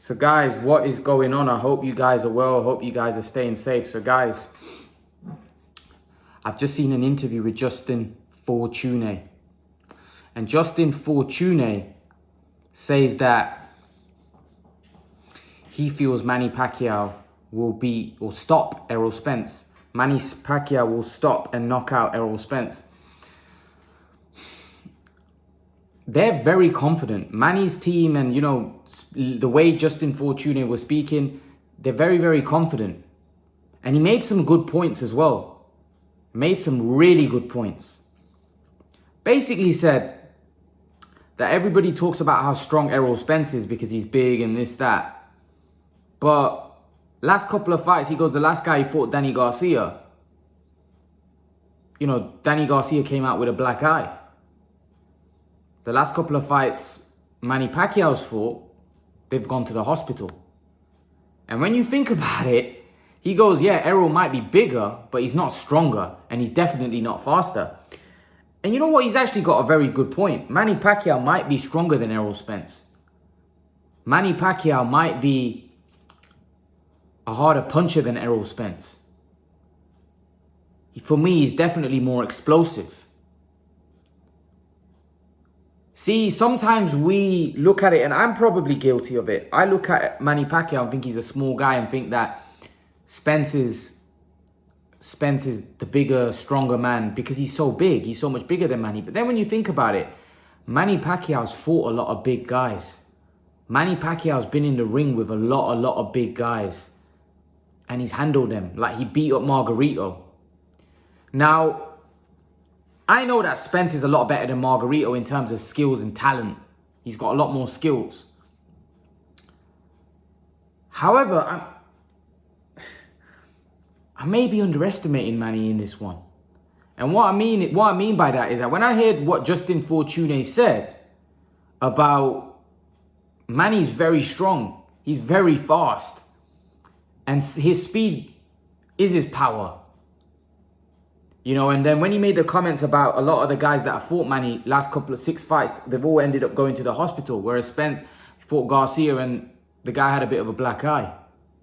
So guys, what is going on? I hope you guys are well. I hope you guys are staying safe. So guys, I've just seen an interview with Justin Fortuna. And Justin Fortuna says that he feels Manny Pacquiao will stop Errol Spence. Manny Pacquiao will stop and knock out Errol Spence. They're very confident. Manny's team and, you know, the way Justin Fortuna was speaking, they're very, very confident. And he made some good points as well. Made some really good points. Basically said that everybody talks about how strong Errol Spence is because he's big and this, that. But last couple of fights, he goes, the last guy he fought, Danny Garcia. You know, Danny Garcia came out with a black eye. The last couple of fights Manny Pacquiao's fought, they've gone to the hospital. And when you think about it, he goes, yeah, Errol might be bigger, but he's not stronger. And he's definitely not faster. And you know what? He's actually got a very good point. Manny Pacquiao might be stronger than Errol Spence. Manny Pacquiao might be a harder puncher than Errol Spence. For me, he's definitely more explosive. See, sometimes we look at it, and I'm probably guilty of it. I look at Manny Pacquiao and think he's a small guy and think that Spence is the bigger, stronger man because he's so big. He's so much bigger than Manny. But then when you think about it, Manny Pacquiao's fought a lot of big guys. Manny Pacquiao's been in the ring with a lot of big guys. And he's handled them. Like he beat up Margarito. Now, I know that Spence is a lot better than Margarito in terms of skills and talent. He's got a lot more skills. However, I may be underestimating Manny in this one. And what I mean by that is that when I heard what Justin Fortuna said about Manny's very strong, he's very fast, and his speed is his power. You know, and then when he made the comments about a lot of the guys that have fought Manny last couple of 6 fights, they've all ended up going to the hospital. Whereas Spence fought Garcia and the guy had a bit of a black eye.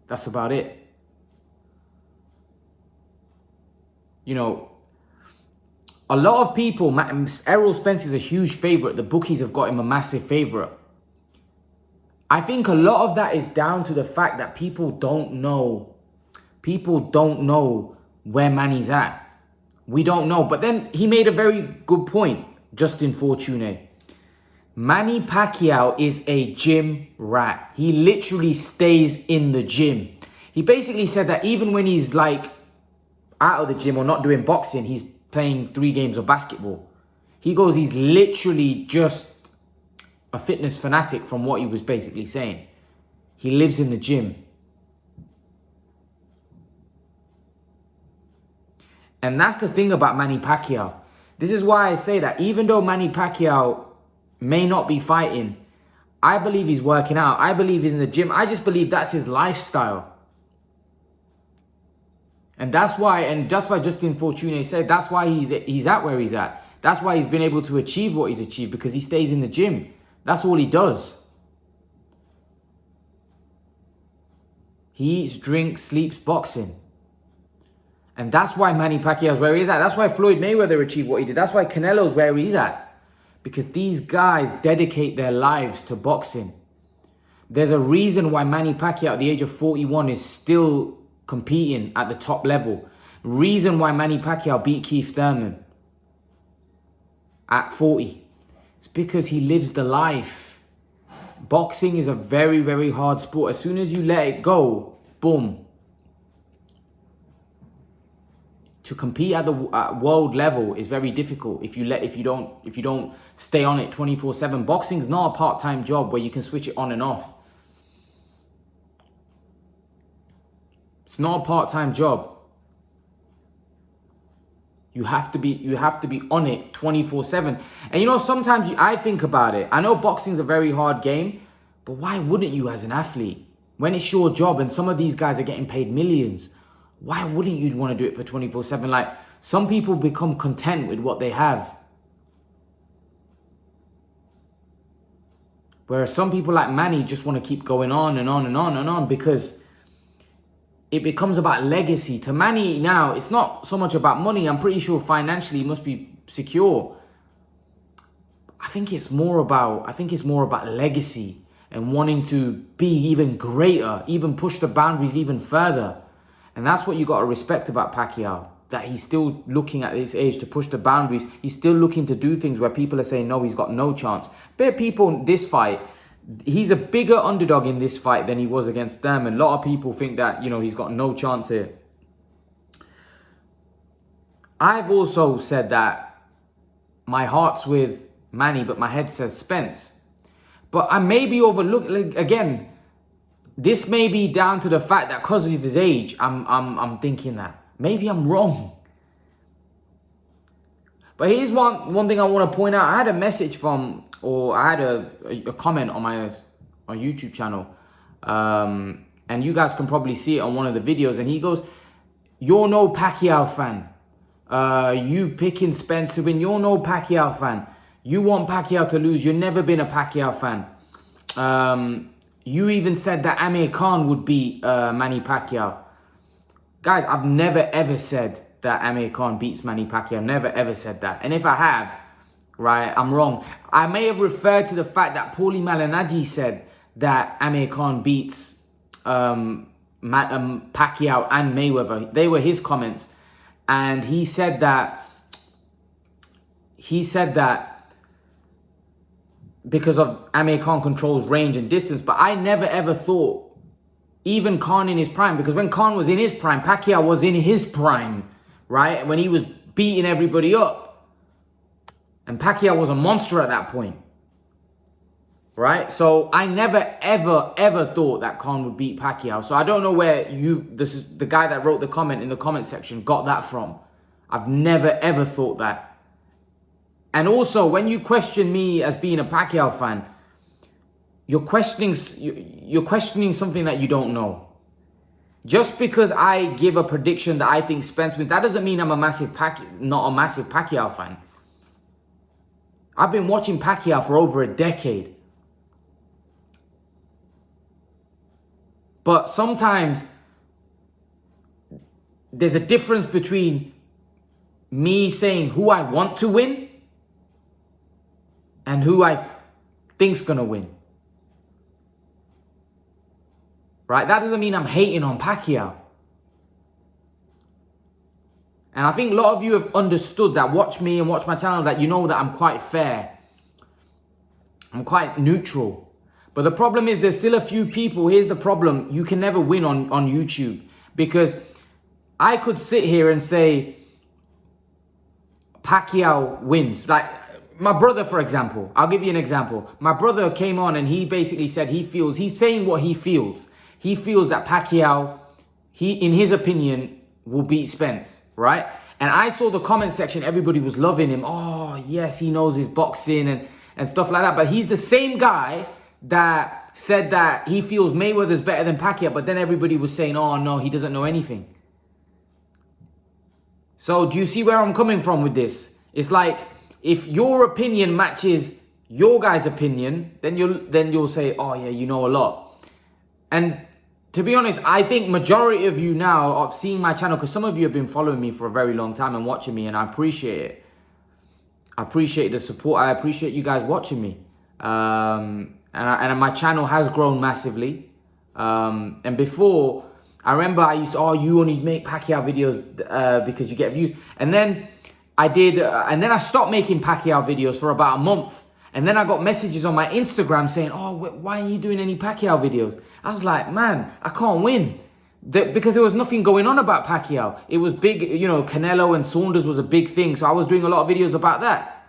That's about it. You know, a lot of people, Errol Spence is a huge favorite. The bookies have got him a massive favorite. I think a lot of that is down to the fact that people don't know where Manny's at. We don't know. But then he made a very good point, Justin Fortuna. Manny Pacquiao is a gym rat. He literally stays in the gym. He basically said that even when he's like out of the gym or not doing boxing, he's playing 3 games of basketball. He goes, he's literally just a fitness fanatic from what he was basically saying. He lives in the gym. And that's the thing about Manny Pacquiao. This is why I say that even though Manny Pacquiao may not be fighting, I believe he's working out. I believe he's in the gym. I just believe that's his lifestyle. And that's why Justin Fortuna said that's why he's at where he's at. That's why he's been able to achieve what he's achieved, because he stays in the gym. That's all he does. He eats, drinks, sleeps, boxing. And that's why Manny Pacquiao's where he's at. That's why Floyd Mayweather achieved what he did. That's why Canelo's where he's at. Because these guys dedicate their lives to boxing. There's a reason why Manny Pacquiao at the age of 41 is still competing at the top level. Reason why Manny Pacquiao beat Keith Thurman at 40. It's because he lives the life. Boxing is a very, very hard sport. As soon as you let it go, boom. To compete at the world level is very difficult if you don't stay on it 24/7. Boxing's not a part-time job where you can switch it on and off. It's not a part-time job. You have to be on it 24/7. And you know, sometimes I think about it. I know boxing's a very hard game, but why wouldn't you as an athlete? When it's your job and some of these guys are getting paid millions, why wouldn't you want to do it for 24/7? Like, some people become content with what they have. Whereas some people like Manny just want to keep going on and on and on and on, because it becomes about legacy. To Manny now, it's not so much about money. I'm pretty sure financially he must be secure. I think it's more about legacy and wanting to be even greater, even push the boundaries even further. And that's what you got to respect about Pacquiao, that he's still looking at this age to push the boundaries. He's still looking to do things where people are saying, no, he's got no chance. But people in this fight, he's a bigger underdog in this fight than he was against Thurman. A lot of people think that, you know, he's got no chance here. I've also said that my heart's with Manny, but my head says Spence. But I may be overlooking, like, again, this may be down to the fact that because of his age, I'm thinking that. Maybe I'm wrong. But here's one thing I want to point out. I had a message from, or I had a comment on my YouTube channel. And you guys can probably see it on one of the videos. And he goes, you're no Pacquiao fan. You picking Spence to win. You're no Pacquiao fan. You want Pacquiao to lose. You've never been a Pacquiao fan. You even said that Amir Khan would beat Manny Pacquiao. Guys, I've never ever said that Amir Khan beats Manny Pacquiao. Never ever said that. And if I have, right, I'm wrong. I may have referred to the fact that Paulie Malignaggi said that Amir Khan beats Pacquiao and Mayweather. They were his comments. And he said that because of Amir Khan controls range and distance. But I never ever thought, even Khan in his prime, because when Khan was in his prime, Pacquiao was in his prime, right? When he was beating everybody up. And Pacquiao was a monster at that point, right? So I never ever ever thought that Khan would beat Pacquiao. So I don't know where this is the guy that wrote the comment in the comment section got that from. I've never ever thought that. And also, when you question me as being a Pacquiao fan, you're questioning something that you don't know. Just because I give a prediction that I think Spence wins, that doesn't mean I'm not a massive Pacquiao fan. I've been watching Pacquiao for over a decade. But sometimes there's a difference between me saying who I want to win and who I think's gonna win. Right? That doesn't mean I'm hating on Pacquiao. And I think a lot of you have understood that, watch me and watch my channel, that you know that I'm quite fair. I'm quite neutral. But the problem is there's still a few people, here's the problem, you can never win on YouTube. Because I could sit here and say Pacquiao wins. Like, my brother, for example, I'll give you an example. My brother came on and he basically said he's saying what he feels. He feels that Pacquiao, in his opinion, will beat Spence, right? And I saw the comment section, everybody was loving him. Oh, yes, he knows his boxing and stuff like that. But he's the same guy that said that he feels Mayweather's better than Pacquiao, but then everybody was saying, oh, no, he doesn't know anything. So do you see where I'm coming from with this? It's like, if your opinion matches your guy's opinion, then you'll say, oh yeah, you know a lot. And to be honest, I think majority of you now are seeing my channel, because some of you have been following me for a very long time and watching me, and I appreciate it. I appreciate the support. I appreciate you guys watching me. And my channel has grown massively. And before, I remember I used to, oh, you only make Pacquiao videos because you get views. And then I stopped making Pacquiao videos for about a month. And then I got messages on my Instagram saying, oh, why are you doing any Pacquiao videos? I was like, man, I can't win. Because there was nothing going on about Pacquiao. It was big, you know, Canelo and Saunders was a big thing. So I was doing a lot of videos about that.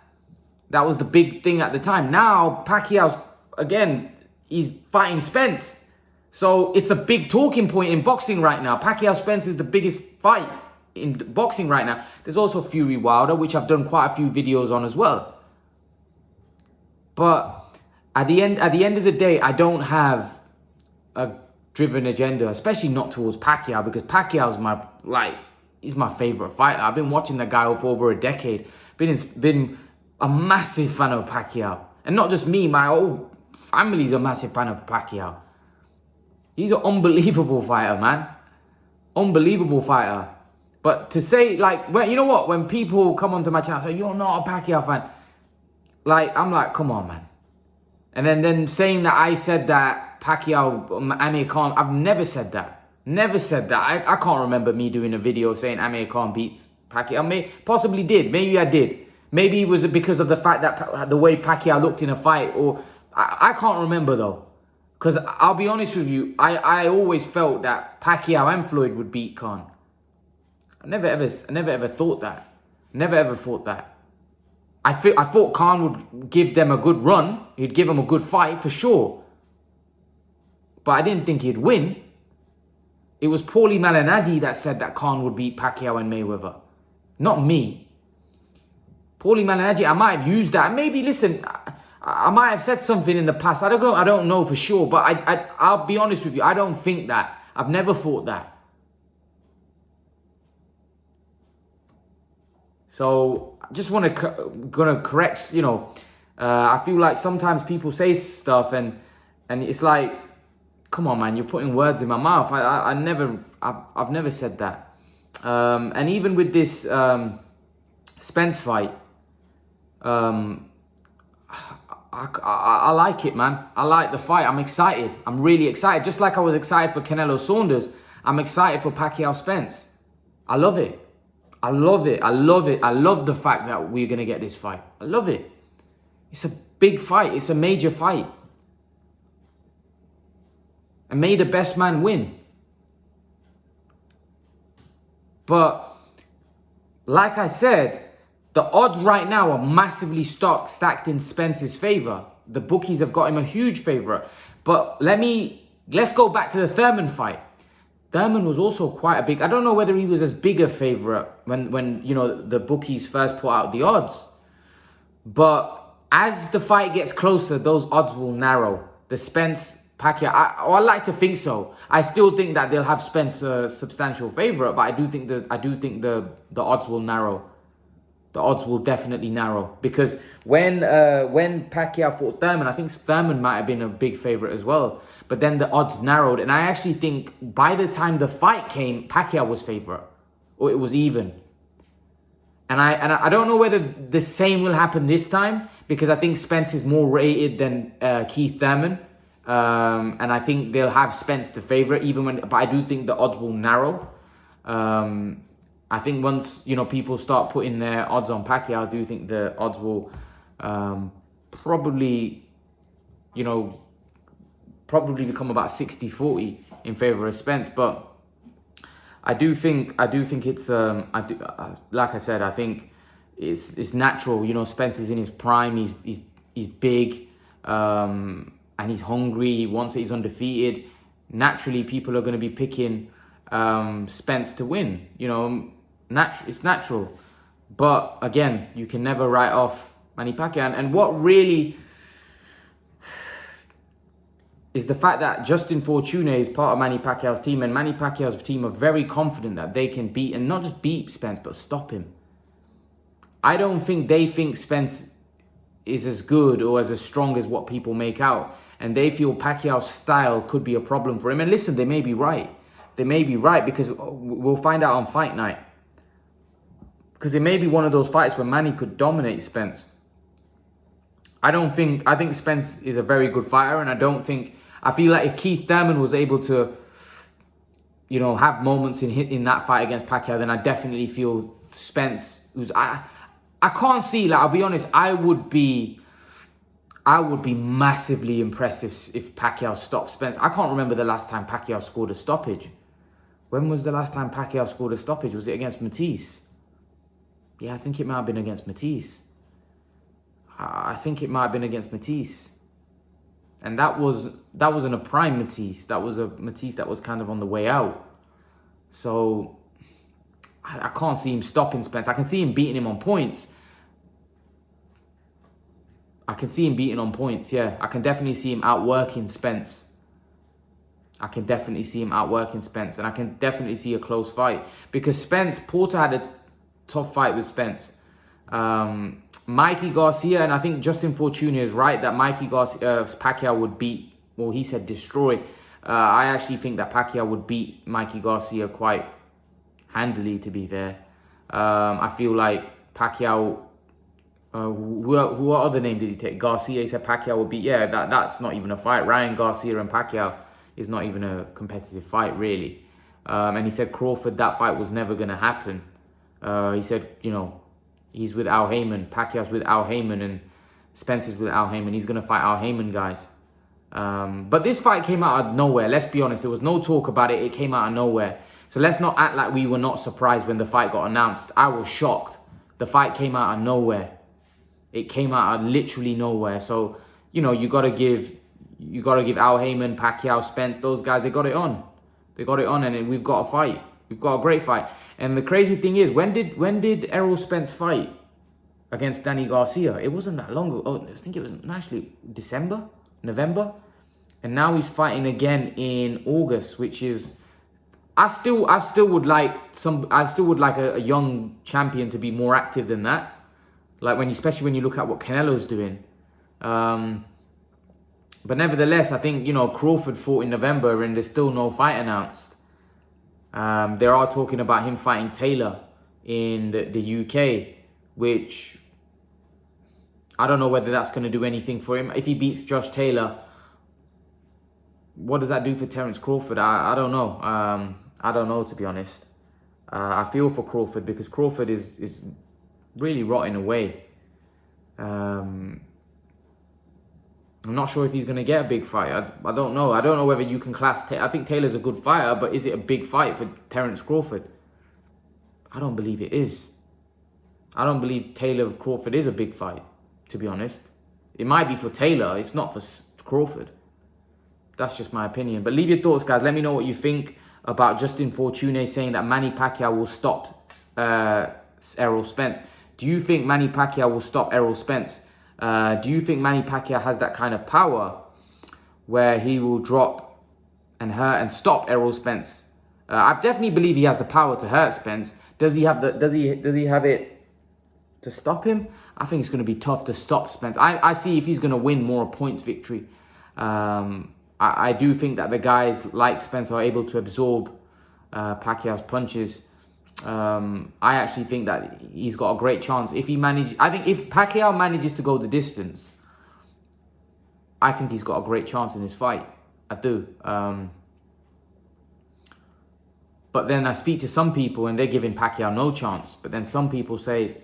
That was the big thing at the time. Now, Pacquiao's, again, he's fighting Spence. So it's a big talking point in boxing right now. Pacquiao-Spence is the biggest fight in boxing right now. There's also Fury Wilder, which I've done quite a few videos on as well. But at the end of the day, I don't have a driven agenda, especially not towards Pacquiao, because Pacquiao's he's my favorite fighter. I've been watching that guy for over a decade. Been a massive fan of Pacquiao, and not just me, my whole family's a massive fan of Pacquiao. He's an unbelievable fighter, man. Unbelievable fighter. But to say, like, well, you know what? When people come onto my channel and say, you're not a Pacquiao fan. Like, I'm like, come on, man. And then saying that I said that Pacquiao, Amir Khan, I've never said that. Never said that. I can't remember me doing a video saying Amir Khan beats Pacquiao. Possibly did. Maybe I did. Maybe it was because of the fact that the way Pacquiao looked in a fight. Or I can't remember, though. Because I'll be honest with you, I always felt that Pacquiao and Floyd would beat Khan. I never ever thought that. Never ever thought that. I thought Khan would give them a good run. He'd give them a good fight for sure. But I didn't think he'd win. It was Paulie Malignaggi that said that Khan would beat Pacquiao and Mayweather. Not me. Paulie Malignaggi, I might have used that. Maybe, listen, I might have said something in the past. I don't know for sure. But I'll be honest with you. I don't think that. I've never thought that. So I just gonna correct, you know, I feel like sometimes people say stuff and it's like, come on, man, you're putting words in my mouth. I've never said that. And even with this Spence fight, I like it, man. I like the fight. I'm excited. I'm really excited. Just like I was excited for Canelo Saunders, I'm excited for Pacquiao-Spence. I love it. I love it. I love it. I love the fact that we're going to get this fight. I love it. It's a big fight. It's a major fight. And may the best man win. But like I said, the odds right now are massively stacked in Spence's favor. The bookies have got him a huge favorite. But let's go back to the Thurman fight. Thurman was also quite a big... I don't know whether he was as big a favourite when you know, the bookies first put out the odds. But as the fight gets closer, those odds will narrow. The Spence-Pacquiao... I like to think so. I still think that they'll have Spence a substantial favourite, but I do think the odds will narrow. The odds will definitely narrow. Because when Pacquiao fought Thurman, I think Thurman might have been a big favourite as well. But then the odds narrowed. And I actually think by the time the fight came, Pacquiao was favourite. Or it was even. And I don't know whether the same will happen this time. Because I think Spence is more rated than Keith Thurman. And I think they'll have Spence the favourite. But I do think the odds will narrow. I think once, you know, people start putting their odds on Pacquiao, I do think the odds will probably become about 60-40 in favor of Spence. But I do think it's like I said, I think it's natural. You know, Spence is in his prime. He's big, and he's hungry. He wants it. He's undefeated. Naturally, people are going to be picking Spence to win. You know, it's natural. But again, you can never write off Manny Pacquiao. And what really is the fact that Justin Fortuna is part of Manny Pacquiao's team, and Manny Pacquiao's team are very confident that they can beat, and not just beat Spence, but stop him. I don't think they think Spence is as good or as strong as what people make out, and they feel Pacquiao's style could be a problem for him. And listen, they may be right. They may be right, because we'll find out on fight night. Because it may be one of those fights where Manny could dominate Spence. I think Spence is a very good fighter, and I feel like if Keith Thurman was able to, you know, have moments in that fight against Pacquiao, then I definitely feel Spence, I can't see, like, I'll be honest, I would be massively impressed if Pacquiao stopped Spence. I can't remember the last time Pacquiao scored a stoppage. When was the last time Pacquiao scored a stoppage? Was it against Matisse? Yeah, I think it might have been against Matisse. I think it might have been against Matisse. And that wasn't a prime Matisse. That was a Matisse that was kind of on the way out. So I can't see him stopping Spence. I can see him beating him on points. I can see him beating on points, yeah. I can definitely see him outworking Spence. And I can definitely see a close fight. Because Porter had a tough fight with Spence. Mikey Garcia, and I think Justin Fortuna is right that Mikey Garcia, Pacquiao would beat, well, he said destroy. I actually think that Pacquiao would beat Mikey Garcia quite handily, to be fair. I feel like Pacquiao, who other name did he take? Garcia, he said Pacquiao would beat. Yeah, that's not even a fight. Ryan Garcia and Pacquiao is not even a competitive fight, really. And he said Crawford, that fight was never going to happen. He said, you know, he's with Al Heyman, Pacquiao's with Al Heyman, and Spence is with Al Heyman. He's going to fight Al Heyman, guys. But this fight came out of nowhere. Let's be honest. There was no talk about it. It came out of nowhere. So let's not act like we were not surprised when the fight got announced. I was shocked. The fight came out of nowhere. It came out of literally nowhere. So, you know, you gotta give Al Heyman, Pacquiao, Spence, those guys, they got it on. They got it on, and we've got a fight. We've got a great fight. And the crazy thing is, when did Errol Spence fight against Danny Garcia? It wasn't that long ago. Oh, I think it was actually December, November. And now he's fighting again in August, which is, I still would like a young champion to be more active than that. Like especially when you look at what Canelo's doing. But nevertheless, I think, you know, Crawford fought in November and there's still no fight announced. They are talking about him fighting Taylor in the UK, which I don't know whether that's going to do anything for him. If he beats Josh Taylor, what does that do for Terence Crawford? I don't know. I don't know, to be honest. I feel for Crawford because Crawford is really rotting away. I'm not sure if he's going to get a big fight. I don't know. I don't know whether you can class... I think Taylor's a good fighter, but is it a big fight for Terence Crawford? I don't believe it is. I don't believe Taylor Crawford is a big fight, to be honest. It might be for Taylor. It's not for Crawford. That's just my opinion. But leave your thoughts, guys. Let me know what you think about Justin Fortuna saying that Manny Pacquiao will stop Errol Spence. Do you think Manny Pacquiao will stop Errol Spence? Do you think Manny Pacquiao has that kind of power where he will drop and hurt and stop Errol Spence? I definitely believe he has the power to hurt Spence. Does he have does he have it to stop him? I think it's going to be tough to stop Spence. I see if he's going to win more points victory. I do think that the guys like Spence are able to absorb Pacquiao's punches. I actually think that he's got a great chance. If Pacquiao manages to go the distance, I think he's got a great chance in this fight. I do. But then I speak to some people and they're giving Pacquiao no chance. But then some people say,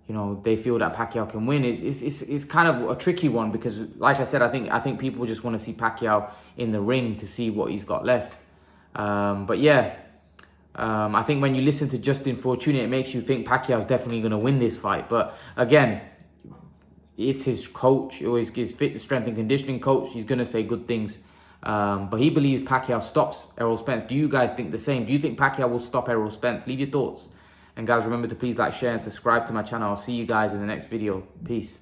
you know, they feel that Pacquiao can win. It's kind of a tricky one because, like I said, I think people just want to see Pacquiao in the ring to see what he's got left. But yeah, I think when you listen to Justin Fortuna, it makes you think Pacquiao's definitely going to win this fight. But again, it's his coach, his fitness, strength and conditioning coach. He's going to say good things. But he believes Pacquiao stops Errol Spence. Do you guys think the same? Do you think Pacquiao will stop Errol Spence? Leave your thoughts. And guys, remember to please like, share and subscribe to my channel. I'll see you guys in the next video. Peace.